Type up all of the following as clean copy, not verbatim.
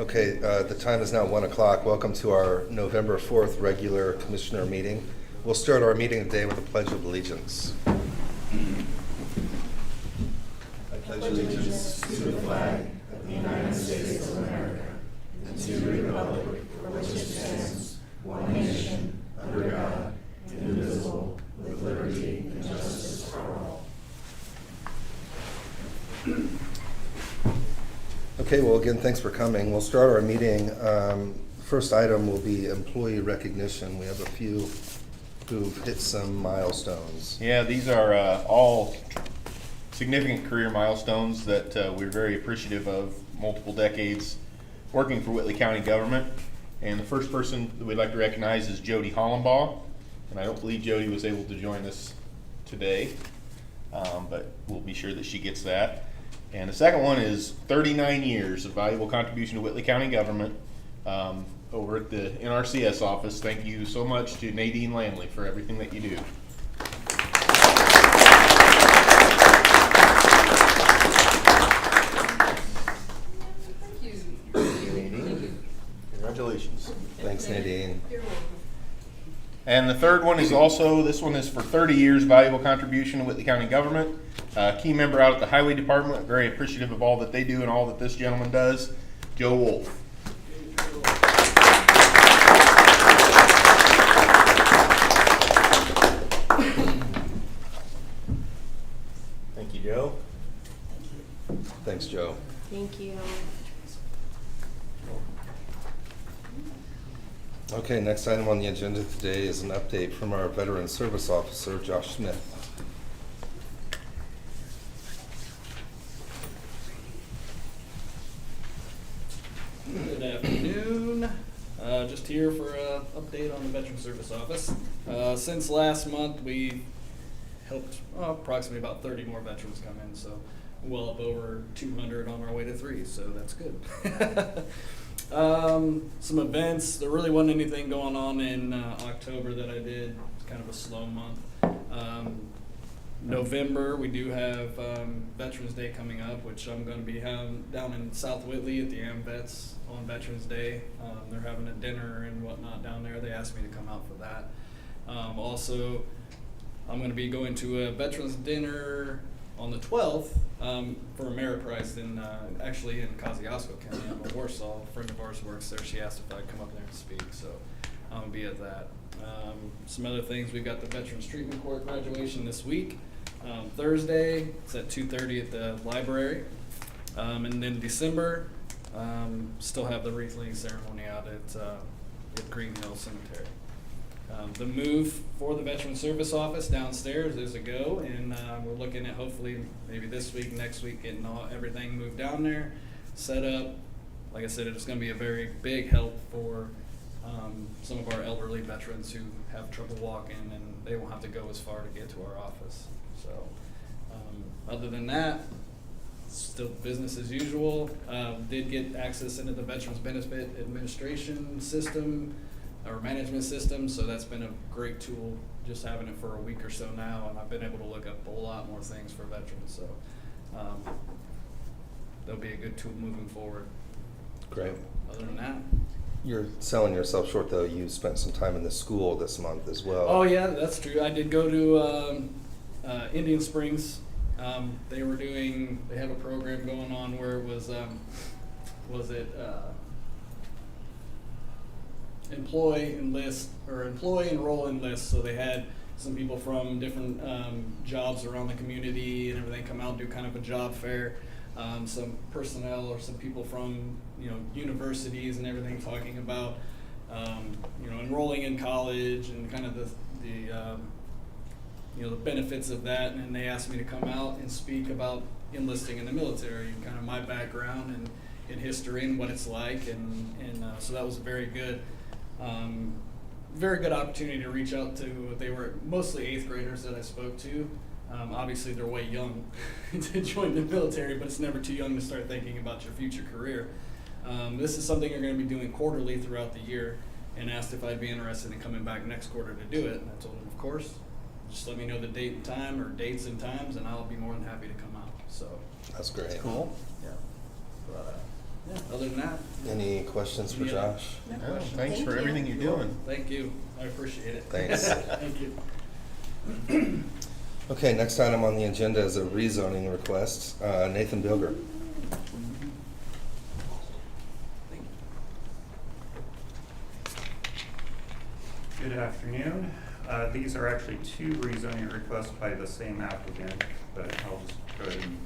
Okay, the time is now 1 o'clock. Welcome to our November 4th regular commissioner meeting. We'll start our meeting today with a pledge of allegiance. I pledge allegiance to the flag of the United States of America and to the republic for which it stands, one nation, under God, indivisible, with liberty and justice for all. Okay, well, again, thanks for coming. We'll start our meeting. First item will be employee recognition. We have a few who've hit some milestones. Yeah, these are all significant career milestones that we're very appreciative of. Multiple decades working for Whitley County Government. And the first person that we'd like to recognize is Jody Hollenbaugh. And I don't believe Jody was able to join us today, but we'll be sure that she gets that. And the second one is 39 years of valuable contribution to Whitley County Government over at the NRCS office. Thank you so much to Nadine Lamley for everything that you do. Thank you. Thank you, Nadine. Congratulations. Thanks, Nadine. You're welcome. And the third one is also, this one is for 30 years valuable contribution to Whitley County Government. Key member out at the Highway Department, very appreciative of all that they do and all that this gentleman does, Joe Wolf. Thank you, Joe. Thanks, Joe. Thank you. Okay, next item on the agenda today is an update from our Veteran Service Officer, Josh Smith. Good afternoon. Just here for an update on the Veteran Service Office. Since last month, we helped approximately about 30 more veterans come in, so well up over 200 on our way to 3, so that's good. Some events. There really wasn't anything going on in October that I did. It's kind of a slow month. November, we do have Veterans Day coming up, which I'm going to be having down in South Whitley at the AmVets on Veterans Day. They're having a dinner and whatnot down there. They asked me to come out for that. Also, I'm going to be going to a Veterans dinner on the 12th for a merit prize actually in Kosciuszko County. I'm in Warsaw. A friend of ours works there. She asked if I'd come up there and speak, so I'm going to be at that. Some other things, we've got the Veterans Treatment Court graduation this week. Thursday, it's at 2:30 at the library. And then December, still have the wreath-laying ceremony out at Green Hill Cemetery. The move for the Veteran Service Office downstairs is a go, and we're looking at hopefully maybe this week, next week, getting everything moved down there, set up. Like I said, it's going to be a very big help for some of our elderly veterans who have trouble walking, and they won't have to go as far to get to our office. So other than that, still business as usual. Did get access into the Veterans Benefit Administration system or management system, so that's been a great tool, just having it for a week or so now, and I've been able to look up a lot more things for veterans, so that'll be a good tool moving forward. Great. Other than that, You're selling yourself short, though. You spent some time in the school this month as well. oh yeah, that's true. I did go to Indian Springs. They have a program going on where it was employ, enroll, enlist. So they had some people from different jobs around the community and everything come out and do kind of a job fair. Some personnel or some people from universities and everything talking about enrolling in college and kind of the benefits of that. And they asked me to come out and speak about enlisting in the military and kind of my background and in history and what it's like, and so that was very good opportunity to reach out to. They were mostly 8th graders that I spoke to. Obviously they're way young to join the military, but it's never too young to start thinking about your future career. This is something you're going to be doing quarterly throughout the year, and asked if I'd be interested in coming back next quarter to do it, and I told them of course. Just let me know the date and time, or dates and times, and I'll be more than happy to come out. So That's great. Cool. yeah. Yeah, other than that, Any questions for Yeah. Josh? no No, questions. thanks Thank for you. everything you're doing. Thank you. I appreciate it. Thanks. Thank you. Okay, next item on the agenda is a rezoning request. Nathan Bilger. Good afternoon. These are actually two rezoning requests by the same applicant, but I'll just go ahead and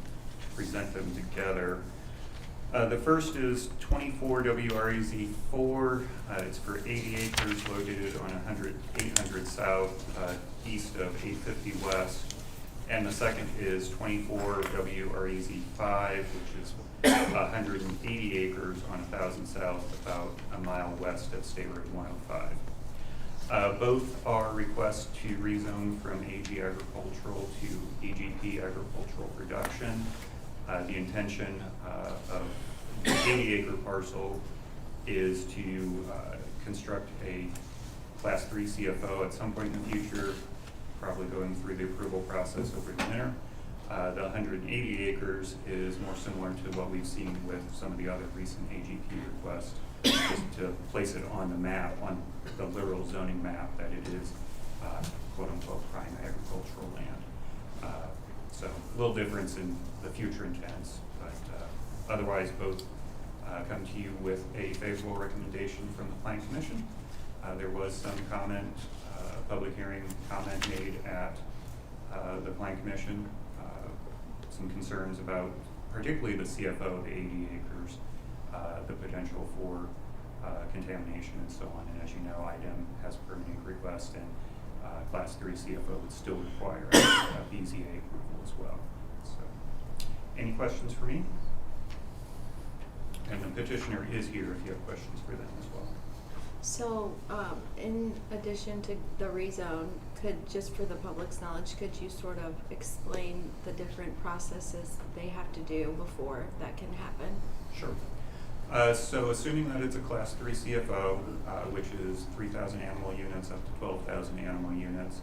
present them together. The first is 24 WREZ 4. It's for 80 acres located on 800 South, east of 850 West. And the second is 24 WREZ 5, which is 180 acres on 1000 South, about a mile west of State Road 105. Both are requests to rezone from AG agricultural to AGP agricultural production. The intention of the 80-acre parcel is to construct a Class 3 CFO at some point in the future, probably going through the approval process over the winter. The 180 acres is more similar to what we've seen with some of the other recent AGP requests, just to place it on the map, on the literal zoning map, that it is quote-unquote prime agricultural land. So a little difference in the future intents, but otherwise both come to you with a favorable recommendation from the Plan Commission. There was some comment, public hearing comment made at the Plan Commission, some concerns about particularly the CFO, the 80 acres, the potential for contamination and so on. And as you know, Addendum has a permitting request, and Class 3 CFO would still require BZA approval as well. So, any questions for me? And the petitioner is here if you have questions for them as well. So, in addition to the rezone, just for the public's knowledge, could you sort of explain the different processes they have to do before that can happen? Sure. So assuming that it's a Class 3 CFO, which is 3,000 animal units up to 12,000 animal units,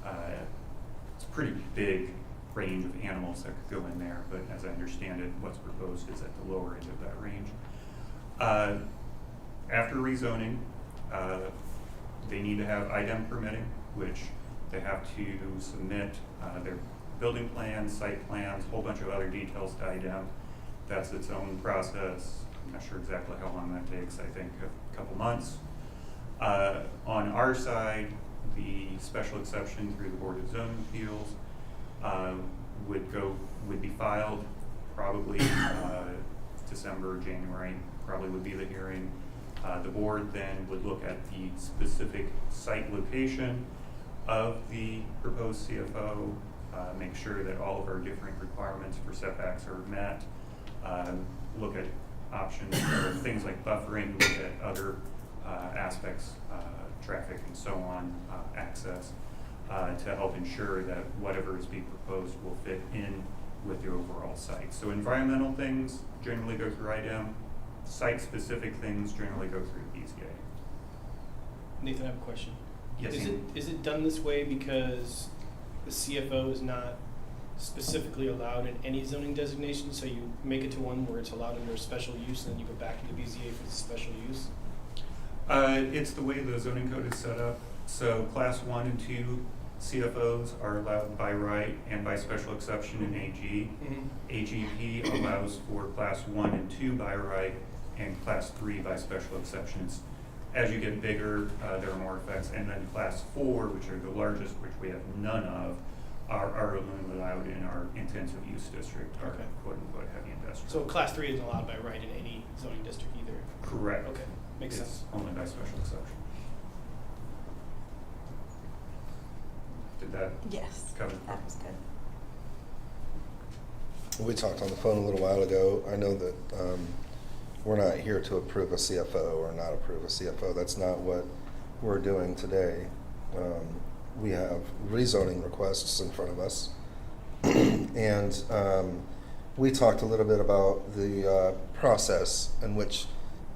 it's a pretty big range of animals that could go in there, but as I understand it, what's proposed is at the lower end of that range. After rezoning, they need to have Addendum permitting, which they have to submit their building plans, site plans, a whole bunch of other details to Addendum. That's its own process. I'm not sure exactly how long that takes, I think a couple months. On our side, the special exception through the Board of Zoning Appeals would be filed probably December, January, probably would be the hearing. The board then would look at the specific site location of the proposed CFO, make sure that all of our different requirements for setbacks are met, look at options for things like buffering, look at other aspects, traffic and so on, access, to help ensure that whatever is being proposed will fit in with the overall site. So environmental things generally go through Addendum. Site-specific things generally go through BZA. Nathan, I have a question. Yes, Is it done this way because the CFO is not specifically allowed in any zoning designation, so you make it to one where it's allowed under a special use, and then you go back into BZA for the special use? It's the way the zoning code is set up. So Class 1 and 2 CFOs are allowed by right and by special exception in AG. AGP allows for Class 1 and 2 by right and Class 3 by special exceptions. As you get bigger, there are more effects. And then Class 4, which are the largest, which we have none of, are only allowed in our intensive use district, our Okay. quote-unquote heavy industrial. So class 3 isn't allowed by right in any zoning district either? Correct. Okay, makes It's sense. only by special exception. Did that Yes, cover? that was good. We talked on the phone a little while ago. I know that we're not here to approve a CFO or not approve a CFO. That's not what we're doing today. We have rezoning requests in front of us. And we talked a little bit about the process in which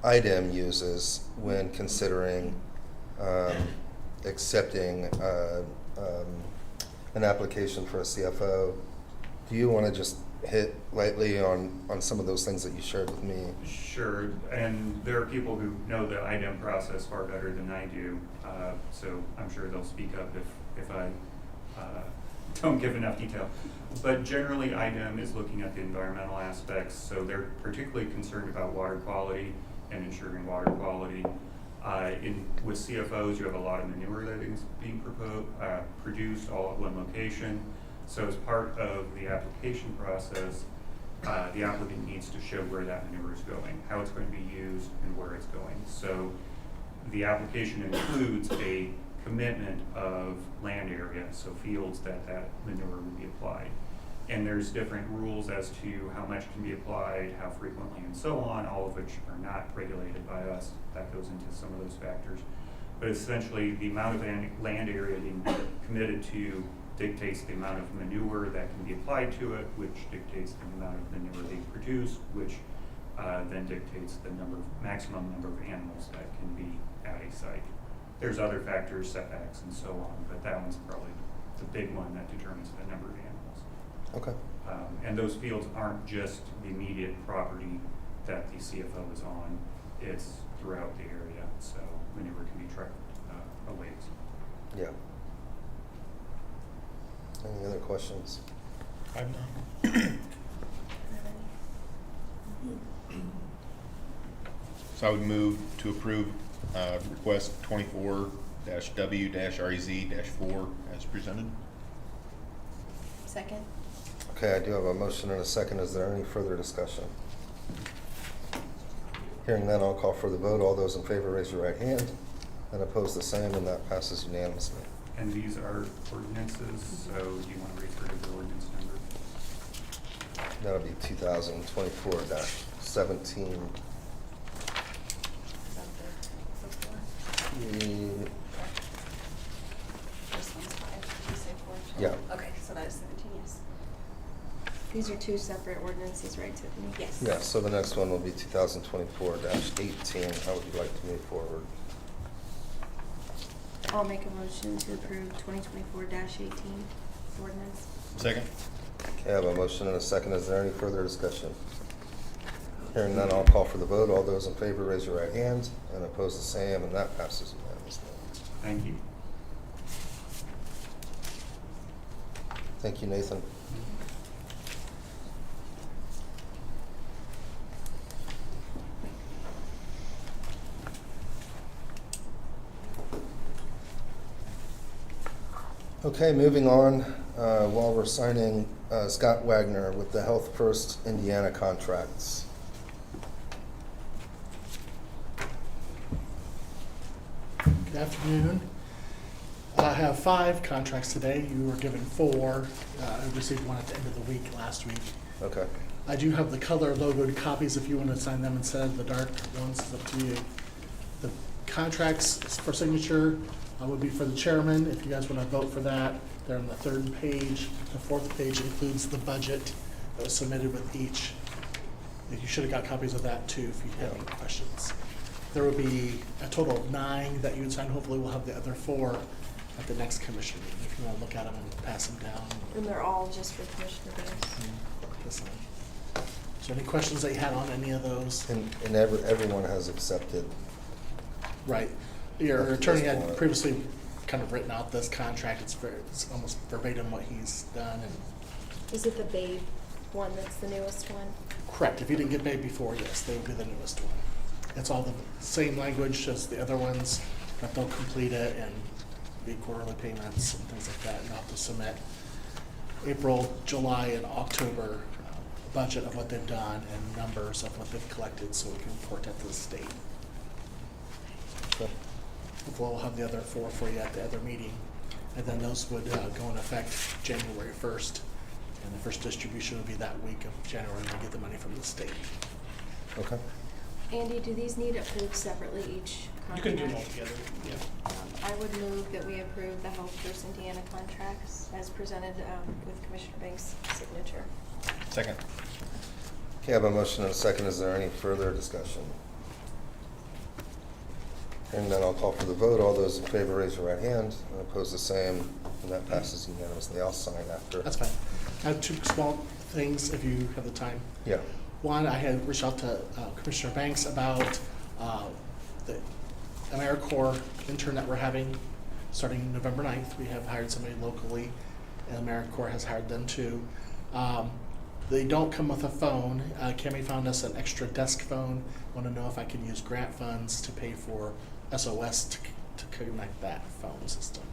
Addendum uses when considering accepting an application for a CFO. Do you want to just hit lightly on some of those things that you shared with me? Sure, and there are people who know the IDEM process far better than I do, so I'm sure they'll speak up if I don't give enough detail. But generally, IDEM is looking at the environmental aspects, so they're particularly concerned about water quality and ensuring water quality. With CFOs, you have a lot of manure that is being produced all at one location. So as part of the application process, the applicant needs to show where that manure is going, how it's going to be used, and where it's going. So the application includes a commitment of land area, so fields that manure would be applied. And there's different rules as to how much can be applied, how frequently, and so on, all of which are not regulated by us. That goes into some of those factors. But essentially, the amount of land area being committed to dictates the amount of manure that can be applied to it, which dictates the amount of manure being produced, which then dictates the maximum number of animals that can be at a site. There's other factors, setbacks, and so on, but that one's probably the big one that determines the number of animals. Okay. And those fields aren't just the immediate property that the CFO is on, it's throughout the area, so manure can be trucked a ways. Yeah. Any other questions? I've none. So I would move to approve request 24-W-REZ-4 as presented. Second. Okay, I do have a motion and a second. Is there any further discussion? Hearing none, I'll call for the vote. All those in favor, raise your right hand. And oppose the same, and that passes unanimously. And these are ordinances, so do you want to refer to the ordinance number? That'll be 2024-17. This one's 5. Did you say 4? Yeah. Okay, so that is 17, yes. These are two separate ordinances, right, Tiffany? Yes. Yeah, so the next one will be 2024-18. How would you like to move forward? I'll make a motion to approve 2024-18 ordinance. Second. Okay, I have a motion and a second. Is there any further discussion? Hearing none, I'll call for the vote. All those in favor, raise your right hand, and oppose the same, and that passes unanimously. Thank you. Thank you, Nathan. Okay, moving on, while we're signing Scott Wagner with the Health First Indiana contracts. Good afternoon. I have 5 contracts today. You were given 4. I received one at the end of the week last week. Okay, I do have the color logoed copies if you want to sign them instead of the dark ones. It's up to you. The contracts for signature would be for the chairman. If you guys want to vote for that, they're on the 3rd page. The 4th page includes the budget that was submitted with each. You should have got copies of that too if you had any questions. There will be a total of 9 that you would sign. Hopefully we'll have the other 4 at the next commission meeting if you want to look at them and pass them down. And they're all just for Commissioner Banks. To sign. So any questions that you had on any of those? and everyone has accepted. Right. Your That's attorney the had one. previously kind of written out this contract. It's almost verbatim what he's done. And Is it the Babe one that's the newest one? correct. If you didn't get paid before, yes, they would be the newest one. It's all the same language as the other ones, but they'll complete it and be quarterly payments and things like that. And you'll have to submit April, July, and October budget of what they've done and numbers of what they've collected so we can report that to the state. Okay. We'll have the other 4 for you at the other meeting. And then those would go in effect January 1st. And the first distribution would be that week of January when we get the money from the state. Okay. Andy, do these need approved separately each You contract? can do them all together, yeah. I would move that we approve the Health First Indiana contracts as presented with Commissioner Banks' signature. Second. Okay, I have a motion and a second. Is there any further discussion? Hearing none, I'll call for the vote. All those in favor, raise your right hand, and oppose the same, and that passes unanimously. I'll sign after. That's fine. I have two small things, if you have the time. Yeah. One, I had reached out to Commissioner Banks about the AmeriCorps intern that we're having starting November 9th. We have hired somebody locally, and AmeriCorps has hired them too. They don't come with a phone. Cammie found us an extra desk phone. Want to know if I could use grant funds to pay for SOS to connect that phone system.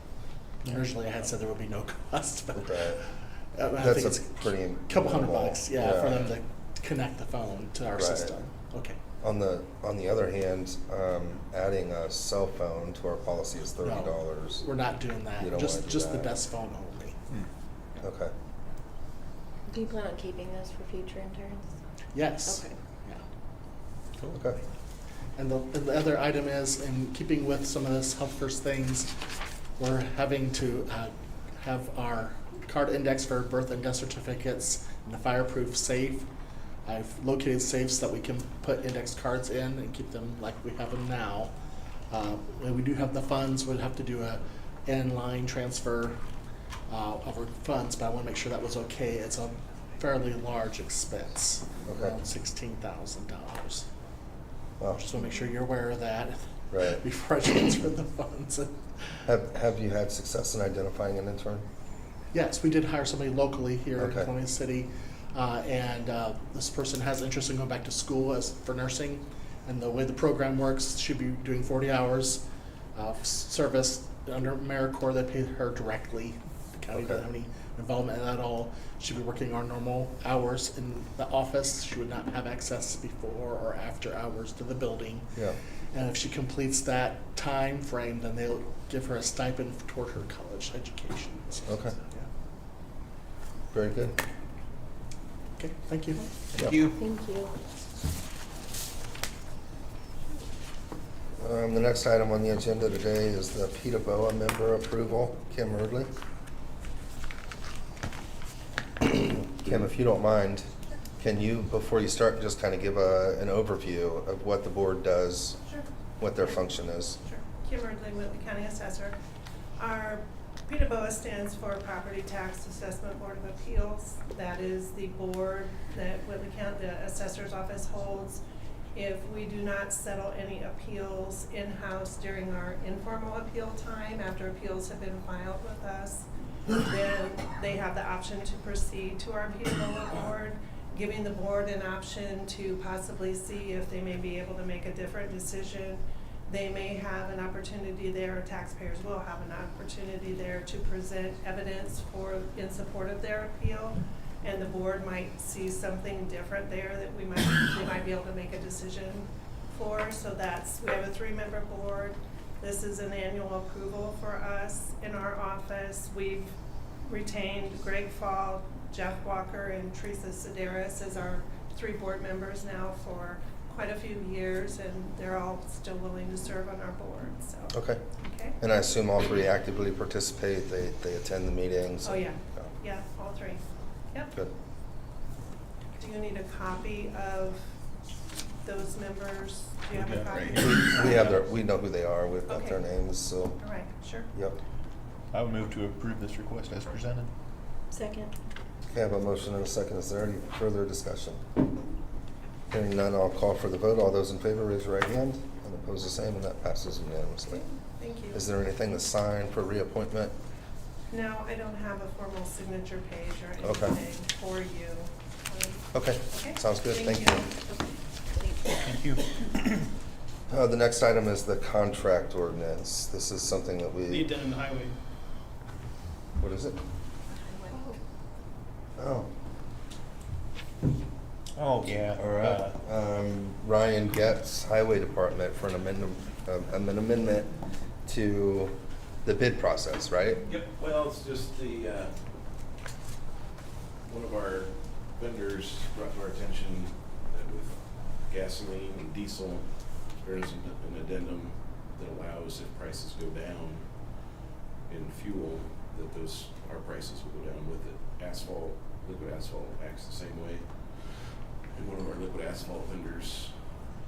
Originally, I had said there would be no cost, but Right. I That's think it's a pretty couple minimal, $100, yeah, for them to connect the phone to our Right. system. Okay. On the other hand, adding a cell phone to our policy is $30. No, we're not doing that. You don't Just wanna do just the that. desk phone only. Okay. Do you plan on keeping those for future interns? Yes. Okay. Yeah. Okay. And the other item is, in keeping with some of this Health First things, we're having to have our card index for birth and death certificates in the fireproof safe. I've located safes that we can put index cards in and keep them like we have them now. And we do have the funds. We'd have to do a in-line transfer of our funds, but I want to make sure that was okay. It's a fairly large expense, Okay. around $16,000. Wow. Just want to make sure you're aware of that Right. before I transfer the funds. Have you had success in identifying an intern? Yes, we did hire somebody locally here in Okay. Columbia City, and this person has interest in going back to school for nursing. And the way the program works, she'll be doing 40 hours of service under AmeriCorps. They pay her directly. The county doesn't have any involvement in that at all. She'll be working our normal hours in the office. She would not have access before or after hours to the building. Yeah. And if she completes that time frame, then they'll give her a stipend toward her college education. Okay. Yeah. Very good. Okay, thank you. Thank you. Thank you. The next item on the agenda today is the PTABOA member approval. Kim Erdly. Kim, if you don't mind, can you, before you start, just kind of give an overview of what the board does, Sure. what their function is? Sure. Kim Erdly, Whitley County Assessor. Our PTABOA stands for Property Tax Assessment Board of Appeals. That is the board that Whitley County, the assessor's office holds. If we do not settle any appeals in-house during our informal appeal time, after appeals have been filed with us, then they have the option to proceed to our PTABOA board, giving the board an option to possibly see if they may be able to make a different decision. They may have an opportunity there, or taxpayers will have an opportunity there to present evidence in support of their appeal. And the board might see something different there that they might be able to make a decision for. So we have a 3-member board. This is an annual approval for us in our office. We've retained Greg Fall, Jeff Walker, and Teresa Sedaris as our 3 board members now for quite a few years, and they're all still willing to serve on our board, so. Okay. Okay. And I assume all 3 actively participate, they attend the meetings? Oh, yeah, yeah, all 3. Yep. Good. Do you need a copy of those members? Do you have a Yeah, copy? right. We know who they are, we've got Okay. their names, so, All right, sure. yep. I would move to approve this request as presented. Second. Okay, I have a motion and a second. Is there any further discussion? Hearing none, I'll call for the vote. All those in favor, raise your right hand, and oppose the same, and that passes unanimously. Thank you. Is there anything to sign for reappointment? No, I don't have a formal signature page or Okay. anything for you. Okay, Okay. sounds good, thank you. Thank you. The next item is the contract ordinance. This is something that The we, addendum highway. what is it? Oh, Oh, yeah. all right. Ryan Getz, Highway Department, for an amendment to the bid process, right? Yep, well, it's just one of our vendors brought to our attention that with gasoline and diesel, there's an addendum that allows, if prices go down in fuel, that our prices will go down with it. Asphalt, liquid asphalt acts the same way. And one of our liquid asphalt vendors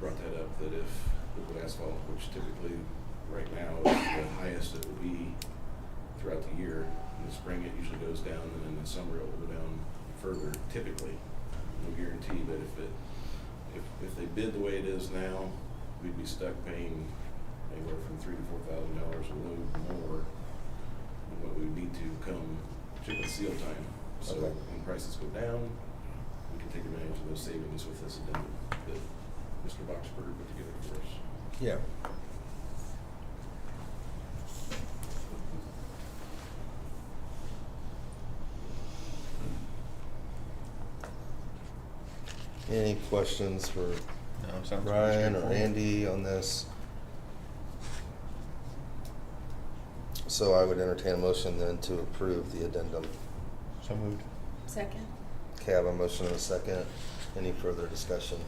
brought that up, that if liquid asphalt, which typically right now is the highest it will be throughout the year. In the spring, it usually goes down, and then in the summer, it will go down further, typically. No guarantee, but if they bid the way it is now, we'd be stuck paying anywhere from $3,000 to $4,000 a load more than what we would need to come chip and seal time. So Okay. when prices go down, we can take advantage of those savings with this addendum that Mr. Boxberger put together for us. Yeah. Any questions for No, sounds pretty Ryan or straightforward. Andy on this? So I would entertain a motion then to approve the addendum. So moved. Second. Okay, I have a motion and a second. Any further discussion?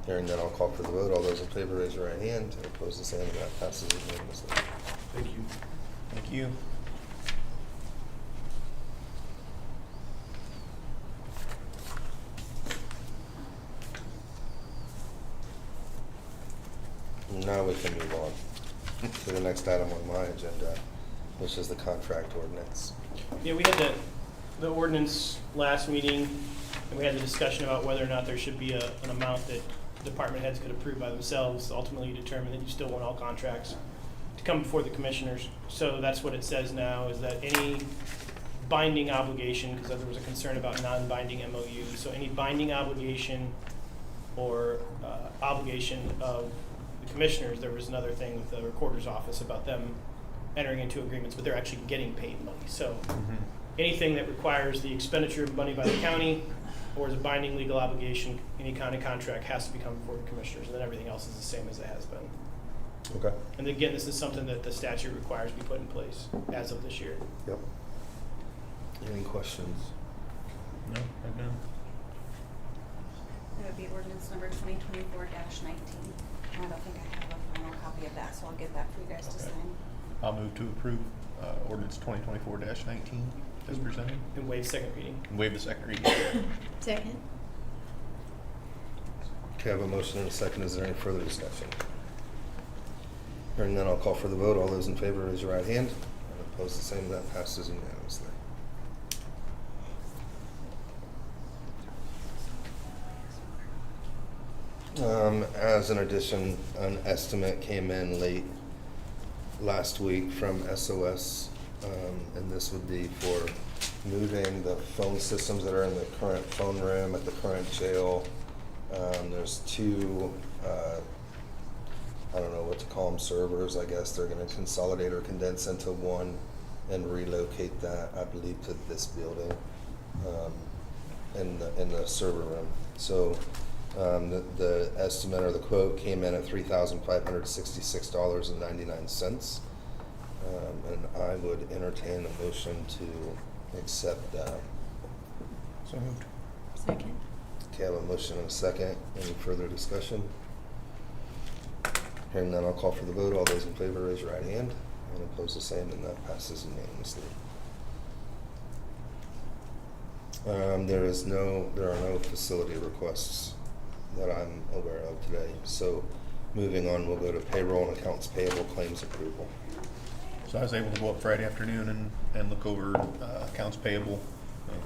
Hearing none, I'll call for the vote. All those in favor, raise your right hand. Opposed, the same. That passes unanimously. Thank you. Thank you. Now we can move on to the next item on my agenda, which is the contract ordinance. Yeah, we had the ordinance last meeting, and we had the discussion about whether or not there should be an amount that department heads could approve by themselves. Ultimately, you determine that you still want all contracts to come before the commissioners. So that's what it says now, is that any binding obligation, because there was a concern about non-binding MOUs, so any binding obligation or obligation of the commissioners, there was another thing with the recorder's office about them entering into agreements, but they're actually getting paid money. So anything that requires the expenditure of money by the county or is a binding legal obligation, any kind of contract has to become before the commissioners, and then everything else is the same as it has been. Okay. And again, this is something that the statute requires be put in place as of this year. Yep. Any questions? No, right now. That would be ordinance number 2024-19. I don't think I have a final copy of that, so I'll get that for you guys to Okay. sign. I'll move to approve ordinance 2024-19 as presented. And waive second reading. And waive the second reading. Second. Okay, I have a motion and a second. Is there any further discussion? Hearing none, I'll call for the vote. All those in favor, raise your right hand. And opposed, the same. That passes unanimously. As an addition, an estimate came in late last week from SOS, and this would be for moving the phone systems that are in the current phone room at the current jail. There's two, I don't know what to call them, servers, I guess. They're gonna consolidate or condense into one and relocate that, I believe, to this building, in the server room. So, the estimate or the quote came in at $3,566.99. And I would entertain a motion to accept that. So moved. Second. Okay, I have a motion and a second. Any further discussion? Hearing none, I'll call for the vote. All those in favor, raise your right hand. And opposed, the same, and that passes unanimously. There are no facility requests that I'm aware of today. So moving on, we'll go to payroll and accounts payable claims approval. So I was able to go up Friday afternoon and look over accounts payable.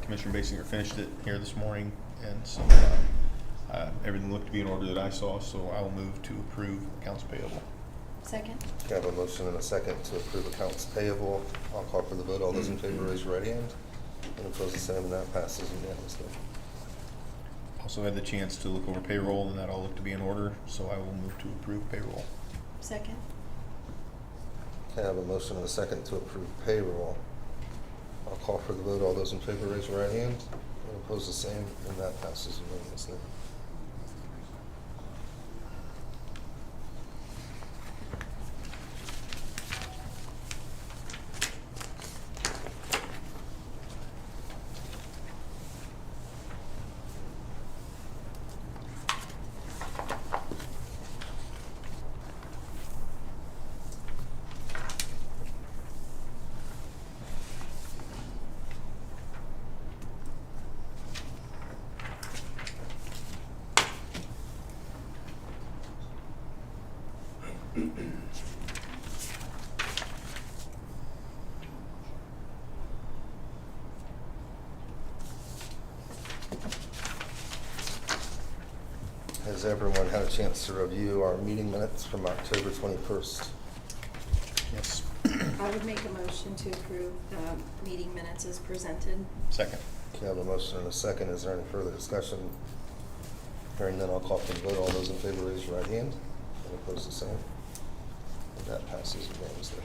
Commissioner Basinger finished it here this morning, and so everything looked to be in order that I saw, so I will move to approve accounts payable. Second. Okay, I have a motion and a second to approve accounts payable. I'll call for the vote. All those in favor, raise your right hand. And opposed, the same, and that passes unanimously. Also had the chance to look over payroll, and that all looked to be in order, so I will move to approve payroll. Second. Okay, I have a motion and a second to approve payroll. I'll call for the vote. All those in favor, raise your right hand. And opposed, the same, and that passes unanimously. Has everyone had a chance to review our meeting minutes from October 21st? Yes. I would make a motion to approve the meeting minutes as presented. Second. Okay, I have a motion and a second. Is there any further discussion? Hearing none, I'll call for the vote. All those in favor, raise your right hand. And opposed, the same. And that passes unanimously.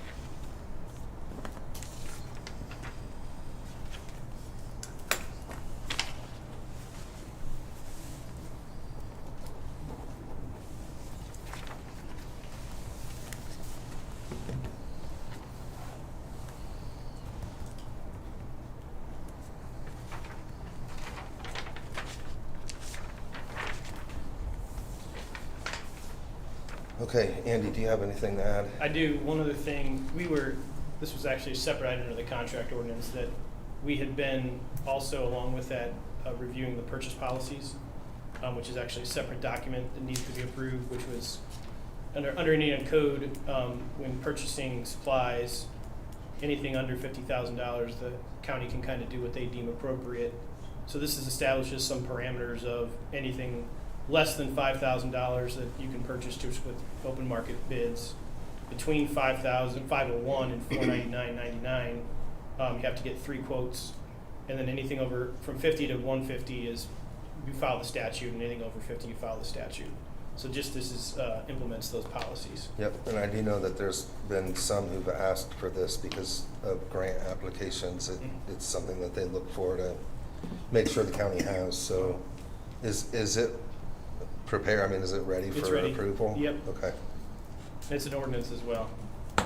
Okay, Andy, do you have anything to add? I do. One other thing, this was actually a separate item under the contract ordinance that we had been also, along with that, reviewing the purchase policies, which is actually a separate document that needs to be approved, which was under Indiana code, when purchasing supplies, anything under $50,000, the county can kind of do what they deem appropriate. So this establishes some parameters of anything less than $5,000 that you can purchase just with open market bids. Between $501 and $499.99, you have to get 3 quotes, and then anything over from 50 to 150 is you file the statute, and anything over 50 you file the statute. So just this is implements those policies. Yep, and I do know that there's been some who've asked for this because of grant applications. It's something that they look for to make sure the county has. So is it prepared? I mean, is it ready It's for ready. approval? Yep. Okay. It's an ordinance as well. So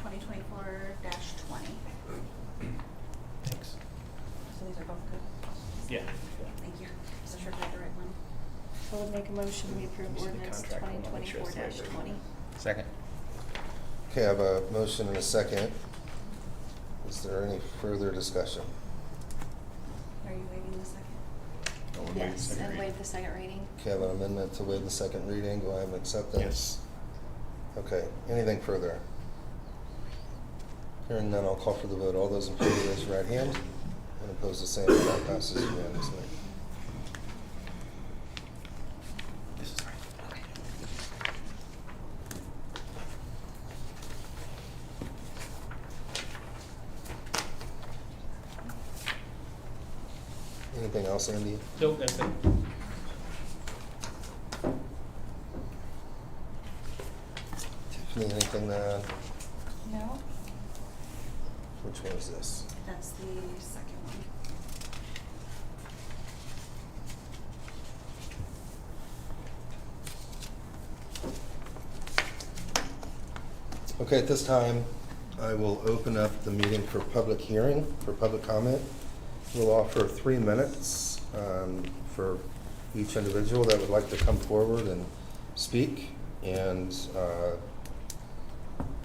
2024-20. Thanks. So these are both good? Yeah. Thank you. So sure got the right one. I would make a motion we approve You see the ordinance contract, I wanna make sure it's the right 2024-20. Second. Okay, I have a motion and a second. Is there any further discussion? Are you waiving the second? Yes, and waive the second reading. Okay, I have an amendment to waive the second reading. Do I have an acceptance? Yes. Okay, anything further? Hearing none, I'll call for the vote. All those in favor, raise your right hand. And opposed, the same. That passes unanimously. This is right. Okay. Anything else, Andy? Nope, that's it. Tiffany, anything to add? No, Which one is this? that's the second one. Okay, at this time, I will open up the meeting for public hearing, for public comment. We'll offer 3 minutes for each individual that would like to come forward and speak, and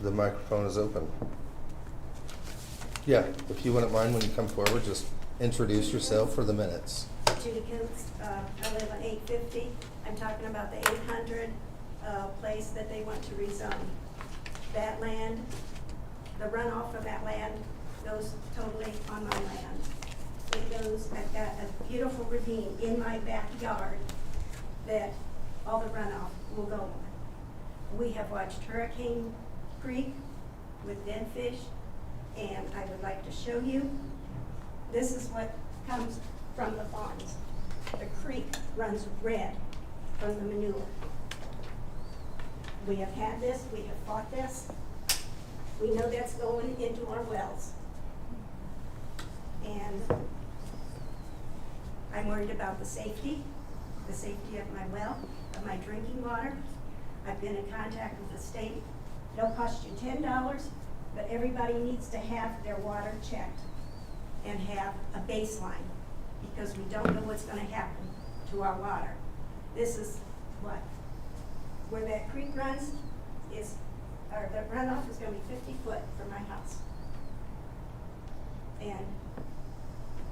the microphone is open. Yeah, if you wouldn't mind when you come forward, just introduce yourself for the minutes. Judy Coates, I live on 850. I'm talking about the 800 place that they want to rezone. That land, the runoff of that land goes totally on my land. It goes, I've got a beautiful ravine in my backyard that all the runoff will go on. We have watched Hurricane Creek with dead fish, and I would like to show you. This is what comes from the farms. The creek runs red from the manure. We have had this, we have fought this. We know that's going into our wells. And I'm worried about the safety of my well, of my drinking water. I've been in contact with the state. It'll cost you $10, but everybody needs to have their water checked and have a baseline, because we don't know what's gonna happen to our water. This is what, where that creek runs is, or the runoff is gonna be 50 foot from my house. And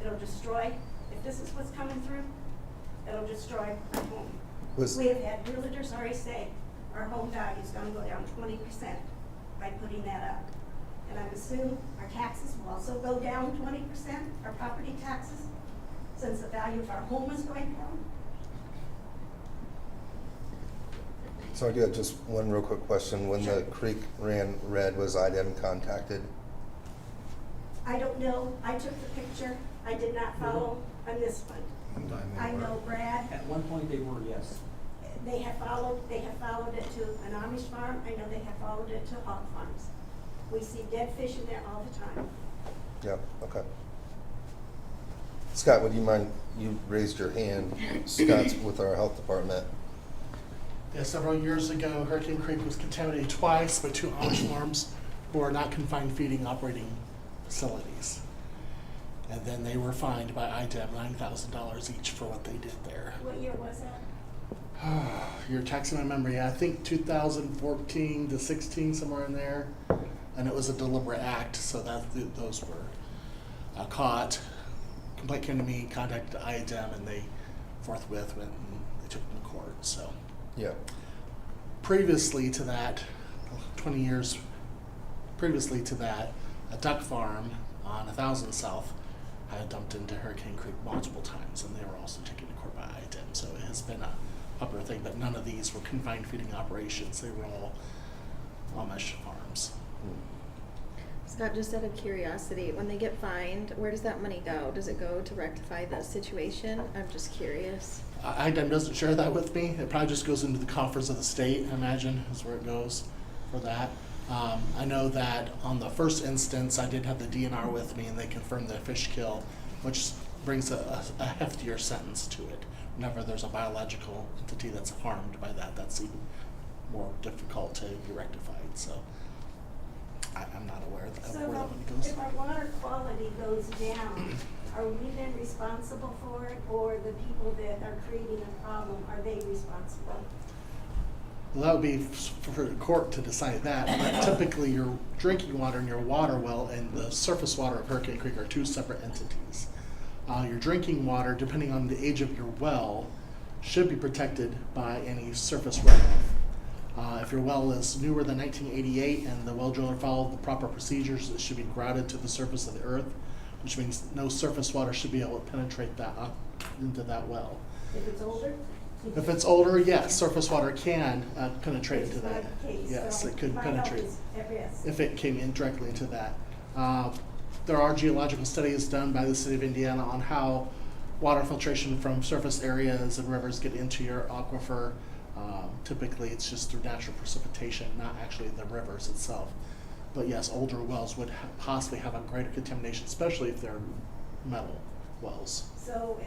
it'll destroy, if this is what's coming through, it'll destroy my home. We have had realtors already say our home value is gonna go down 20% by putting that up. And I assume our taxes will also go down 20%, our property taxes, since the value of our home is going down. So I do have just one real quick question. When the creek ran red, was Addendum contacted? I don't know, I took the picture, I did not follow on this one. I know Brad, At one point they were, yes. they have followed it to an Amish farm, I know they have followed it to hog farms. We see dead fish in there all the time. Yeah, okay. Scott, would you mind, you raised your hand. Scott's with our health department. Yeah, several years ago, Hurricane Creek was contaminated twice by 2 Amish farms who are not confined feeding operating facilities. And then they were fined by IDEM $9,000 each for what they did there. What year was that? You're taxing my memory. I think 2014 to 16, somewhere in there. And it was a deliberate act, so that those were caught. Complaint came to me, contacted IDEM, and they forthwith went and they took them to court. So Yeah. previously to that, 20 years previously to that, a duck farm on 1000 South had dumped into Hurricane Creek multiple times, and they were also taken to court by IDEM. So it has been a popular thing, but none of these were confined feeding operations. They were all Amish farms. Scott, just out of curiosity, when they get fined, where does that money go? Does it go to rectify the situation? I'm just curious. IDEM doesn't share that with me. It probably just goes into the coffers of the state, I imagine, is where it goes for that. I know that on the first instance, I did have the DNR with me, and they confirmed the fish kill, which brings a heftier sentence to it. Whenever there's a biological entity that's harmed by that, that's even more difficult to be rectified. So I'm not aware of So where that money goes. if our water quality goes down, are we then responsible for it, or the people that are creating a problem, are they responsible? Well, that would be for the court to decide that, but typically your drinking water and your water well and the surface water of Hurricane Creek are 2 separate entities. Your drinking water, depending on the age of your well, should be protected by any surface runoff. If your well is newer than 1988 and the well driller followed the proper procedures, it should be grouted to the surface of the earth, which means no surface water should be able to penetrate that up into that well. If it's older? If it's older, yes, surface water can penetrate Which is into that. not the case, Yes, so it could my health penetrate is at risk. if it came in directly into that. There are geological studies done by the city of Indiana on how water filtration from surface areas and rivers get into your aquifer. Typically, it's just through natural precipitation, not actually the rivers itself. But yes, older wells would possibly have a greater contamination, especially if they're metal wells. So,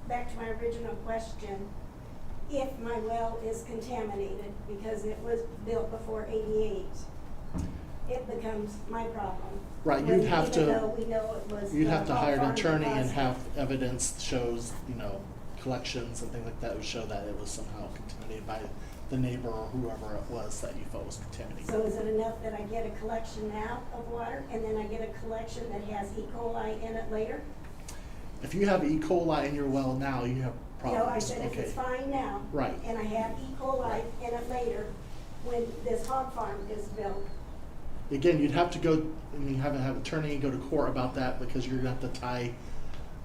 back to my original question, if my well is contaminated because it was built before '88, it becomes my problem. Right, When you'd have even to, though we know it was you'd have to hog hire an farm attorney and deposit. have evidence that shows, collections and things like that would show that it was somehow contaminated by the neighbor or whoever it was that you felt was contaminated. So is it enough that I get a collection now of water and then I get a collection that has E. coli in it later? If you have E. coli in your well now, you have problems. No, I said if Okay. it's fine now. Right. And I have E. coli in it later, when this hog farm is built. Again, you'd have to go, have an attorney go to court about that because you're gonna have to tie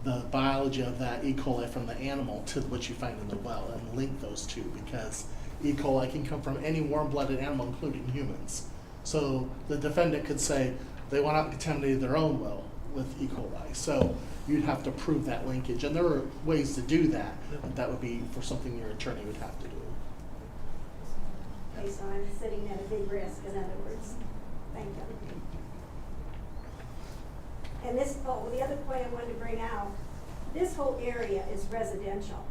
the biology of that E. coli from the animal to what you find in the well and link those two, because E. coli can come from any warm-blooded animal, including humans. So the defendant could say they went out and contaminated their own well with E. coli. So you'd have to prove that linkage, and there are ways to do that, but that would be for something your attorney would have to do. Okay, so I'm sitting at a big risk, in other words. Thank you. And this, the other point I wanted to bring out, this whole area is residential.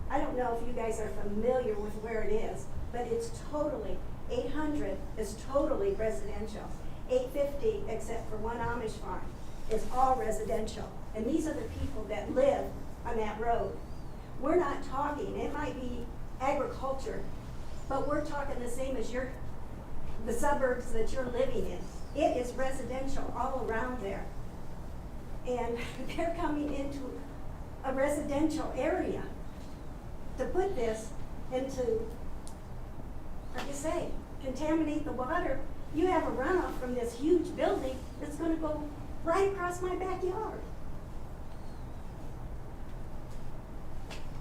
I don't know if you guys are familiar with where it is, but it's totally, 800 is totally residential. 850, except for one Amish farm, is all residential. And these are the people that live on that road. We're not talking, it might be agriculture, but we're talking the same as the suburbs that you're living in. It is residential all around there. And they're coming into a residential area to put this into, like you say, contaminate the water. You have a runoff from this huge building that's gonna go right across my backyard.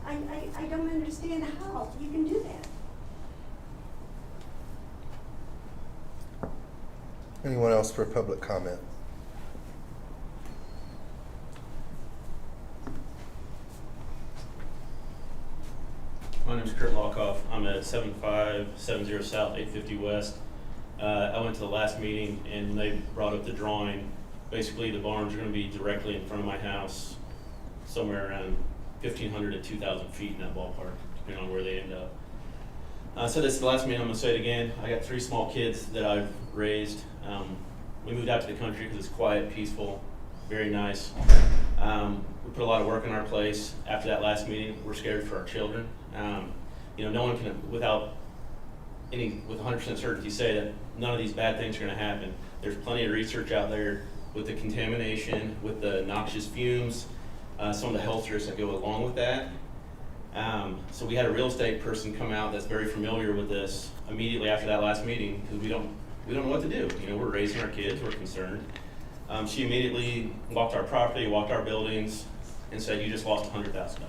I don't understand how you can do that. Anyone else for public comment? My name's Kurt Lockoff. I'm at 7570 South, 850 West. I went to the last meeting and they brought up the drawing. Basically, the barns are going to be directly in front of my house, somewhere around 1,500 to 2,000 feet in that ballpark, depending on where they end up. I said this the last meeting, I'm going to say it again. I got 3 small kids that I've raised. We moved out to the country because it's quiet, peaceful, very nice. We put a lot of work in our place. After that last meeting, we're scared for our children. No one can, with 100% certainty, say that none of these bad things are going to happen. There's plenty of research out there with the contamination, with the noxious fumes, some of the health risks that go along with that. So we had a real estate person come out that's very familiar with this immediately after that last meeting, because we don't know what to do. We're raising our kids, we're concerned. She immediately walked our property, walked our buildings, and said, "You just lost $100,000.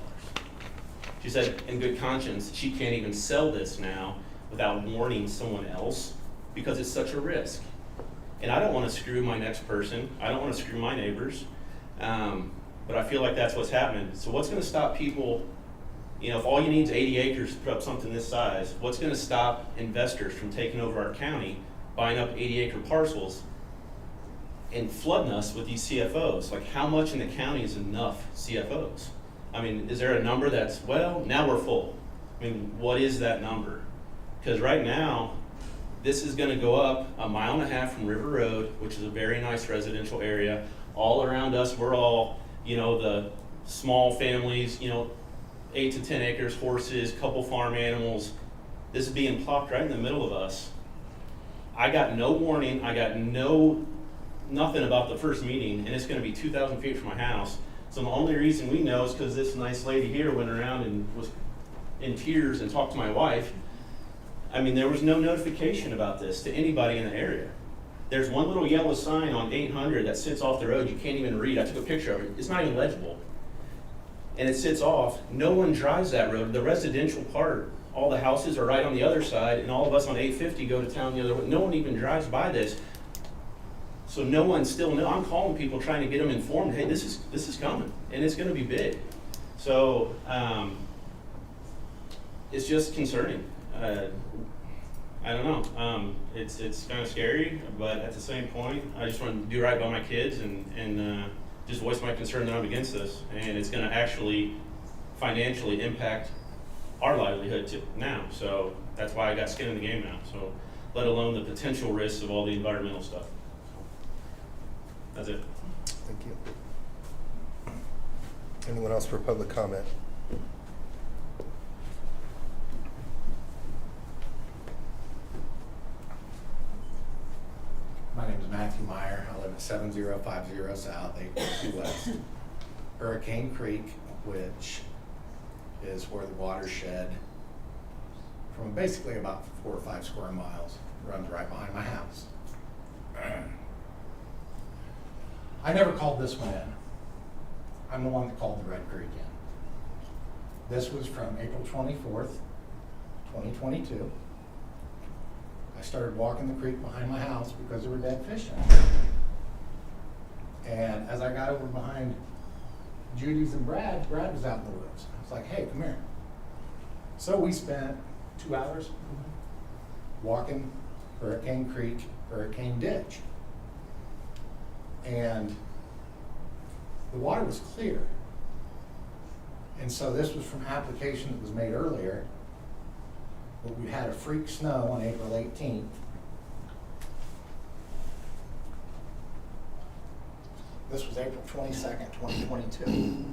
She said, in good conscience, she can't even sell this now without warning someone else because it's such a risk. And I don't want to screw my next person. I don't want to screw my neighbors. But I feel like that's what's happening. So what's going to stop people, if all you need is 80 acres to put up something this size, what's going to stop investors from taking over our county, buying up 80-acre parcels, and flooding us with these CFOs? Like, how much in the county is enough CFOs? I mean, is there a number that's, well, now we're full? I mean, what is that number? Because right now, this is going to go up 1.5 miles from River Road, which is a very nice residential area. All around us, we're all, the small families, 8 to 10 acres, horses, couple farm animals. This is being plopped right in the middle of us. I got no warning. I got nothing about the first meeting, and it's going to be 2,000 feet from my house. So the only reason we know is because this nice lady here went around and was in tears and talked to my wife. I mean, there was no notification about this to anybody in the area. There's one little yellow sign on 800 that sits off the road. You can't even read. I took a picture of it. It's not even legible. And it sits off. No one drives that road. The residential part, all the houses are right on the other side, and all of us on 850 go to town the other way. No one even drives by this. So no one still knows. I'm calling people trying to get them informed. Hey, this is coming, and it's going to be big. So it's just concerning. I don't know. It's kind of scary, but at the same point, I just want to do right by my kids and just voice my concern that I'm against this, and it's going to actually financially impact our livelihood now. So that's why I got skin in the game now. So let alone the potential risks of all the environmental stuff. That's it. Thank you. Anyone else for public comment? My name is Matthew Meyer. I live at 7050 South, 852 West. Hurricane Creek, which is where the watershed from basically about 4 or 5 square miles runs right behind my house. I never called this one in. I'm the one that called the Red Creek in. This was from April 24th, 2022. I started walking the creek behind my house because there were dead fish in it. And as I got over behind Judy's and Brad was out in the woods. I was like, hey, come here. So we spent 2 hours walking Hurricane Creek, Hurricane Ditch. And the water was clear. And so this was from application that was made earlier. But we had a freak snow on April 18th. This was April 22nd, 2022.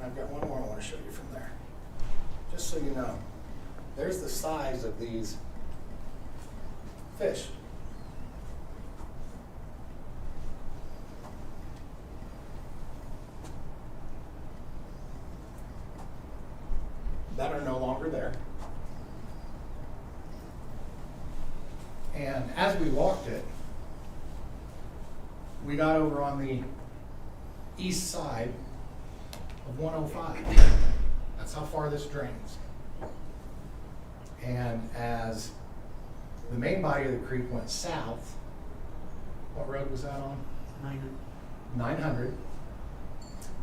I've got one more I want to show you from there. Just so you know, there's the size of these fish. That are no longer there. And as we walked it, we got over on the east side of 105. That's how far this drains. And as the main body of the creek went south, what road was that on? 900.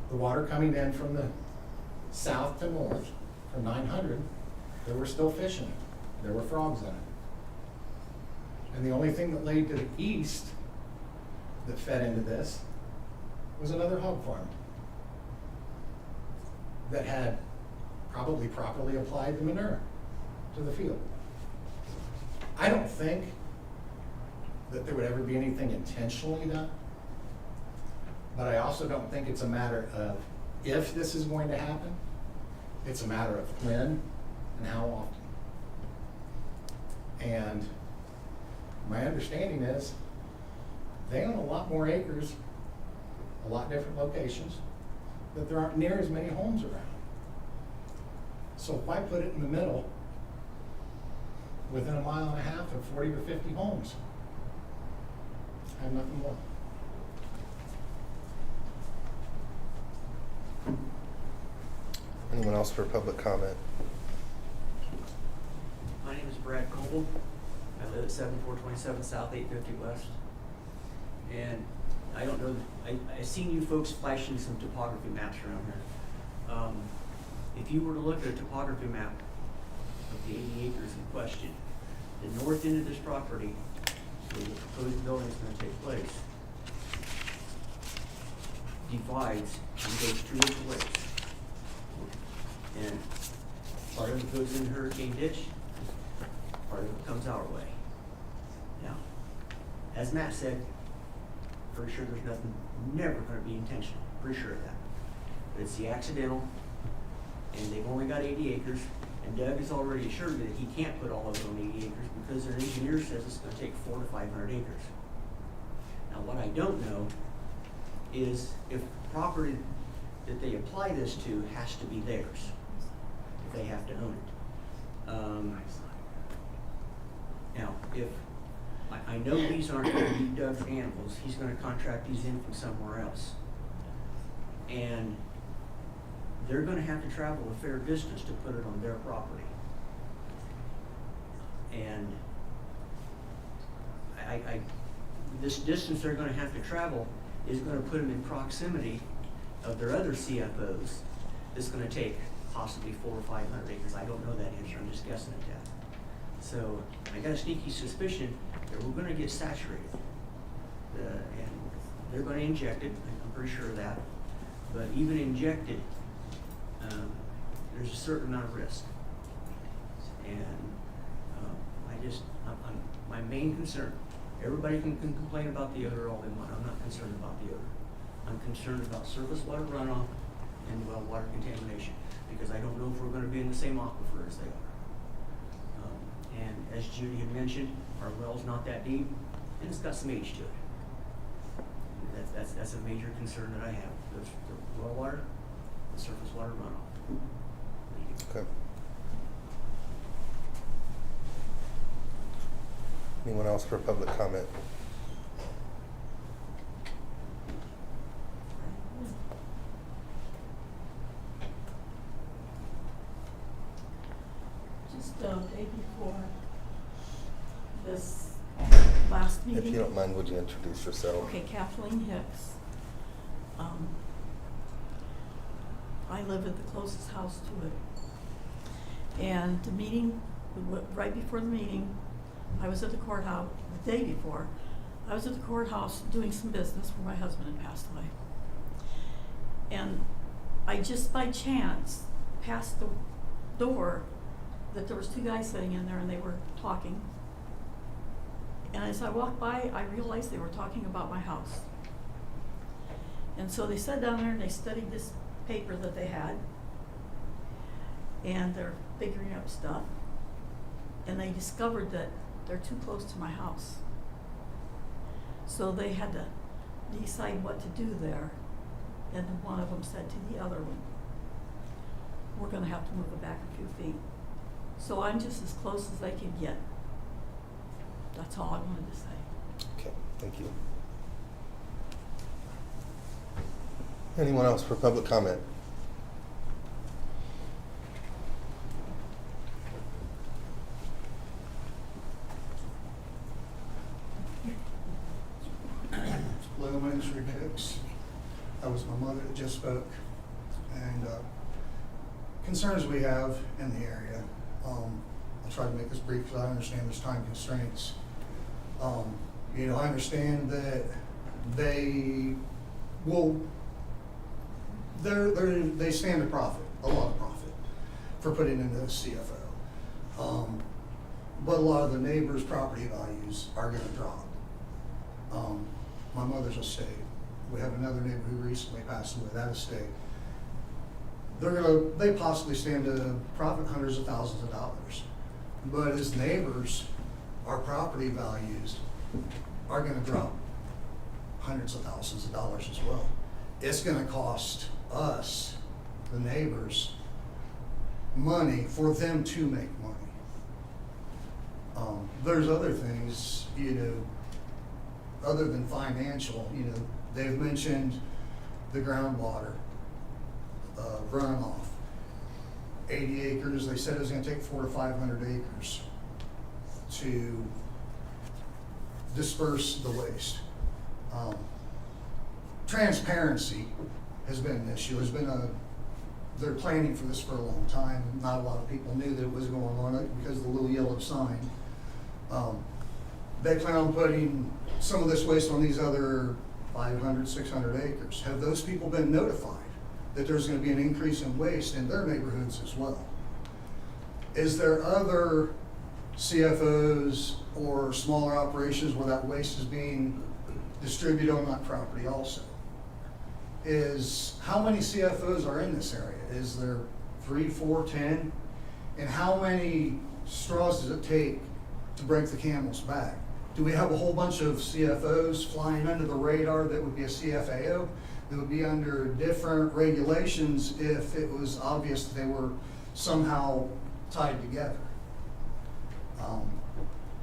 The water coming in from the south to north, from 900, there were still fish in it. There were frogs in it. And the only thing that laid to the east that fed into this was another hog farm that had probably properly applied the manure to the field. I don't think that there would ever be anything intentionally done, but I also don't think it's a matter of if this is going to happen. It's a matter of when and how often. And my understanding is they own a lot more acres, a lot different locations, that there aren't near as many homes around. So why put it in the middle within a mile and a half of 40 or 50 homes? I have nothing more. Anyone else for public comment? My name is Brad Coble. I live at 7427 South 850 West. And I don't know, I've seen you folks flashing some topography maps around here. If you were to look at a topography map of the 80 acres in question, the north end of this property, where the proposed building is going to take place, divides and goes two different ways. And part of it goes in Hurricane Ditch, part of it comes our way. Now, as Matt said, pretty sure there's nothing, never gonna be intentional, pretty sure of that. But it's the accidental, and they've only got 80 acres, and Doug has already assured me that he can't put all of it on 80 acres because their engineer says it's gonna take 400 to 500 acres. Now, what I don't know is if property that they apply this to has to be theirs, if they have to own it. Now, if, I know these aren't gonna be Doug's animals, he's gonna contract these in from somewhere else. And they're gonna have to travel a fair distance to put it on their property. And this distance they're gonna have to travel is gonna put them in proximity of their other CFOs. It's gonna take possibly 400 or 500 acres. I don't know that answer, I'm just guessing at that. So I got a sneaky suspicion that we're gonna get saturated. And they're gonna inject it, I'm pretty sure of that. But even injected, there's a certain amount of risk. And my main concern, everybody can complain about the odor all they want. I'm not concerned about the odor. I'm concerned about surface water runoff and well water contamination, because I don't know if we're gonna be in the same aquifer as they are. And as Judy had mentioned, our well's not that deep, and it's got some age to it. That's a major concern that I have, the well water, the surface water runoff. Okay. Anyone else for public comment? Just day before this last meeting. If you don't mind, would you introduce yourself? Okay, Kathleen Hicks. I live at the closest house to it. And the meeting, right before the meeting, I was at the courthouse, the day before, I was at the courthouse doing some business where my husband had passed away. And I just by chance passed the door that there was two guys sitting in there and they were talking. And as I walked by, I realized they were talking about my house. And so they sat down there and they studied this paper that they had. And they're figuring out stuff. And they discovered that they're too close to my house. So they had to decide what to do there. And then one of them said to the other one, we're gonna have to move it back a few feet. So I'm just as close as they can get. That's all I wanted to say. Okay, thank you. Anyone else for public comment? Hello, my name's Rick Hicks. That was my mother that just spoke. And concerns we have in the area, I'll try to make this brief because I understand there's time constraints. You know, I understand that they stand to profit, a lot of profit, for putting in the CFO. But a lot of the neighbors' property values are gonna drop. My mother's estate, we have another neighbor who recently passed away, that estate. They possibly stand to profit hundreds of thousands of dollars. But as neighbors, our property values are gonna drop hundreds of thousands of dollars as well. It's gonna cost us, the neighbors, money for them to make money. There's other things, you know, other than financial, you know, they've mentioned the groundwater runoff. 80 acres, they said it was gonna take 400 to 500 acres to disperse the waste. Transparency has been an issue. They're planning for this for a long time. Not a lot of people knew that it was going on because of the little yellow sign. They plan on putting some of this waste on these other 500, 600 acres. Have those people been notified that there's going to be an increase in waste in their neighborhoods as well? Is there other CFOs or smaller operations where that waste is being distributed on that property also? How many CFOs are in this area? Is there 3, 4, 10? And how many straws does it take to break the camel's back? Do we have a whole bunch of CFOs flying under the radar that would be a CFAO, that would be under different regulations if it was obvious that they were somehow tied together?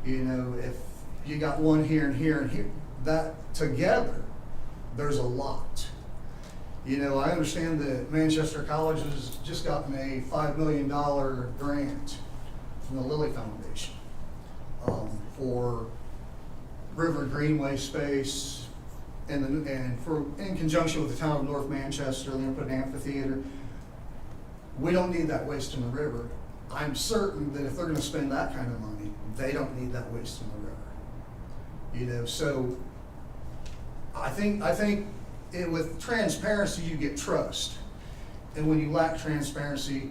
You know, if you got one here and here and here, that together, there's a lot. You know, I understand that Manchester College has just gotten a $5 million grant from the Lilly Foundation for River Greenway space, in conjunction with the town of North Manchester. They're gonna put an amphitheater. We don't need that waste in the river. I'm certain that if they're gonna spend that kind of money, they don't need that waste in the river. You know, so I think with transparency, you get trust. And when you lack transparency,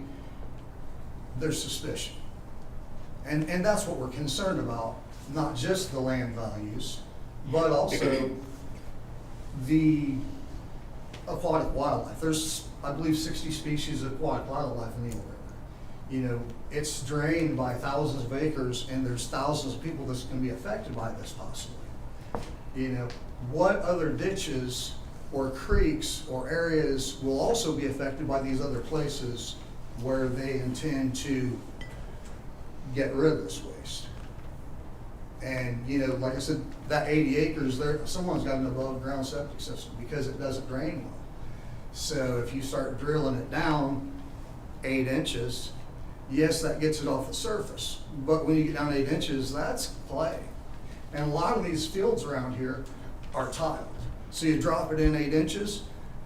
there's suspicion. And that's what we're concerned about, not just the land values, but also the aquatic wildlife. There's, I believe, 60 species of aquatic wildlife in the Eel River. You know, it's drained by thousands of acres, and there's thousands of people that's gonna be affected by this possibly. You know, what other ditches or creeks or areas will also be affected by these other places where they intend to get rid of this waste? And, you know, like I said, that 80 acres there, someone's got an above ground septic system because it doesn't drain well. So if you start drilling it down 8 inches, yes, that gets it off the surface. But when you get down 8 inches, that's clay. And a lot of these fields around here are tiled. So you drop it in 8 inches,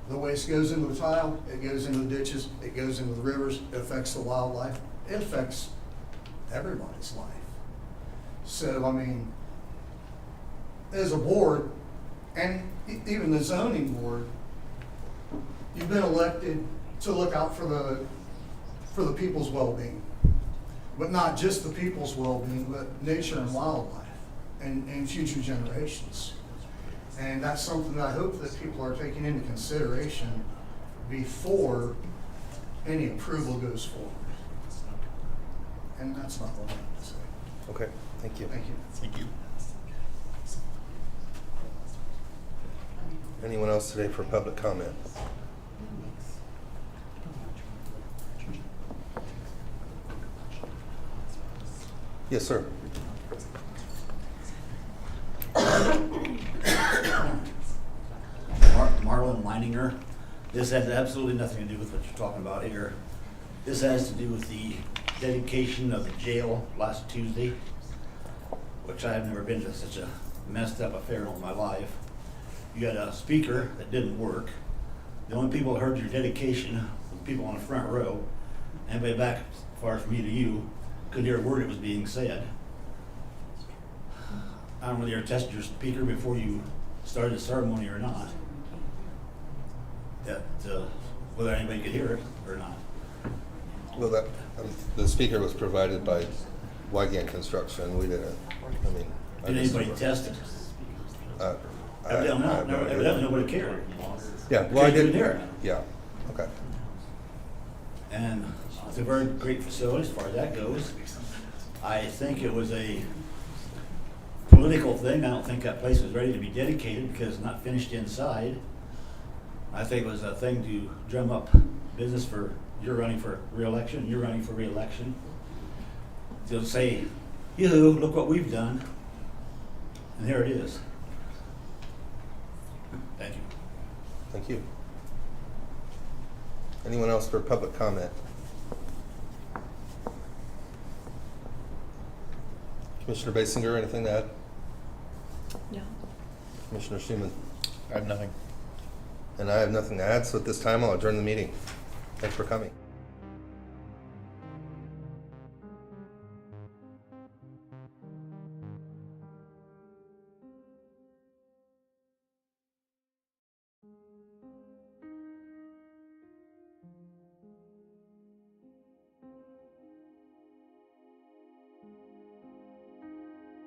the waste goes into the tile, it goes into the ditches, it goes into the rivers, it affects the wildlife, it affects everybody's life. So, I mean, as a board, and even the zoning board, you've been elected to look out for the people's well-being. But not just the people's well-being, but nature and wildlife and future generations. And that's something that I hope that people are taking into consideration before any approval goes forward. And that's not what I have to say. Okay, thank you. Thank you. Thank you. Anyone else today for public comment? Yes, sir. Marlon Leininger, This has absolutely nothing to do with what you're talking about here. This has to do with the dedication of the jail last Tuesday, which I've never been to such a messed up affair in my life. You had a speaker that didn't work. The only people that heard your dedication were people on the front row. Anybody back far from me to you couldn't hear a word that was being said. I don't know whether you tested your speaker before you started the ceremony or not. That whether anybody could hear it or not. Well, that, the speaker was provided by Wagner Construction. We didn't, I mean. Did anybody test it? Evidently nobody cared. Yeah, well, I didn't. hear it. Yeah, okay. And it's a very great facility as far as that goes. I think it was a political thing. I don't think that place was ready to be dedicated because it's not finished inside. I think it was a thing to drum up business for, you're running for re-election, you're running for re-election. To say, yoo-hoo, look what we've done. And there it is. Thank you. Thank you. Anyone else for public comment? Commissioner Basinger, anything to add? No. Commissioner Schumann? I have nothing. And I have nothing to add, so at this time I'll adjourn the meeting. Thanks for coming.